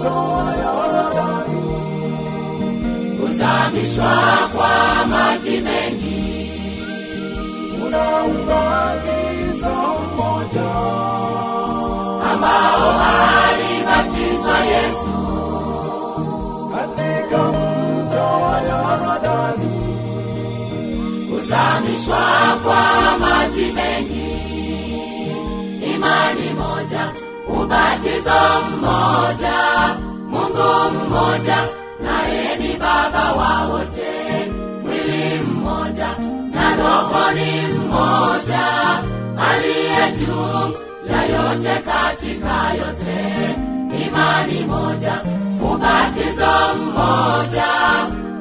mto wa Yordani, kuzamishwa kwa maji mengi. Kuna ubatizo mmoja ambao alibatizwa Yesu katika mto wa Yordani, kuzamishwa kwa maji mengi. Imani moja, ubatizo mmoja, Mungu mmoja, naye ni Baba wa wote. Mwili mmoja na Roho ni mmoja, aliye juu ya yote katika yote. Imani moja, ubatizo mmoja,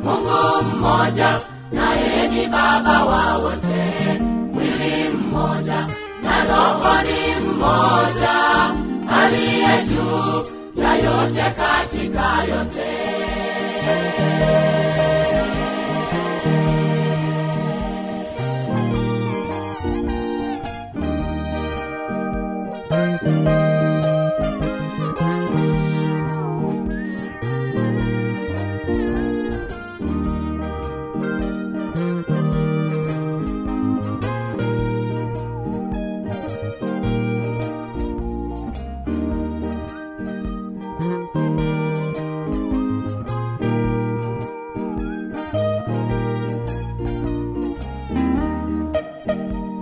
Mungu mmoja, naye ni Baba wa wote. Mwili mmoja na Roho ni mmoja, aliye juu ya yote katika yote.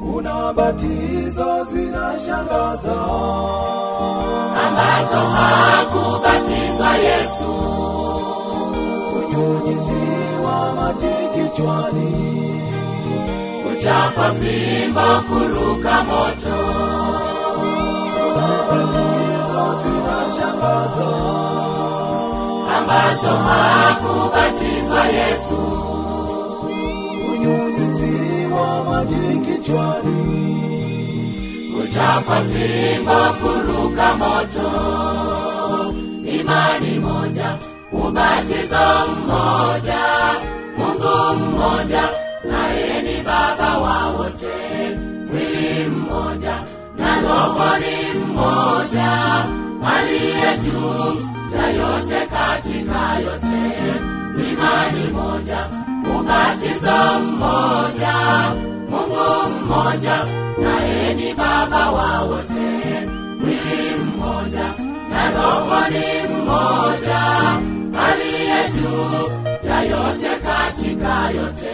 Kuna batizo zinashangaza ambazo hakubatizwa Yesu. kunyunyiziwa maji kichwani, kuchapa fimbo, kuruka moto. kuna batizo zinashangaza ambazo hakubatizwa Yesu. kunyunyiziwa maji kichwani, kuchapa fimbo, kuruka moto. Imani moja, ubatizo mmoja, Mungu mmoja, naye ni Baba wa wote. Mwili mmoja na Roho ni mmoja, aliye juu ya yote katika yote. Imani moja, ubatizo mmoja, Mungu mmoja, naye ni Baba wa wote. Mwili mmoja na Roho ni mmoja, aliye juu ya yote katika yote.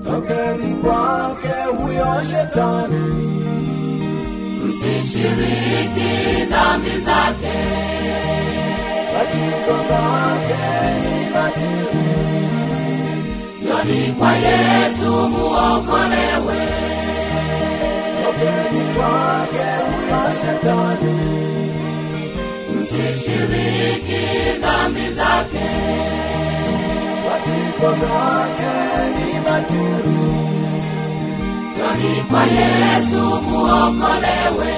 tokeni kwake huyo shetani, Msishiriki dhambi zake, batizo zake ni batili, njoni kwa Yesu muokolewe. tokeni kwake huyo shetani, Msishiriki dhambi zake, batizo zake ni batili, njoni kwa Yesu muokolewe.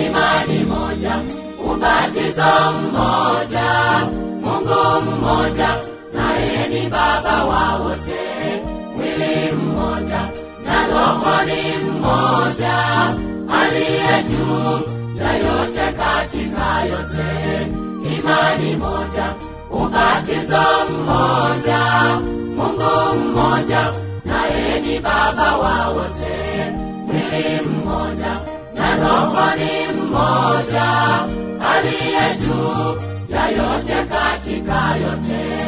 Imani moja, ubatizo mmoja, Mungu mmoja, naye ni Baba wa wote. Mwili mmoja na Roho ni mmoja, aliye juu ya yote katika yote. Imani moja, ubatizo mmoja, Mungu mmoja, naye ni Baba wa wote. Mwili mmoja na Roho ni mmoja, aliye juu ya yote katika yote.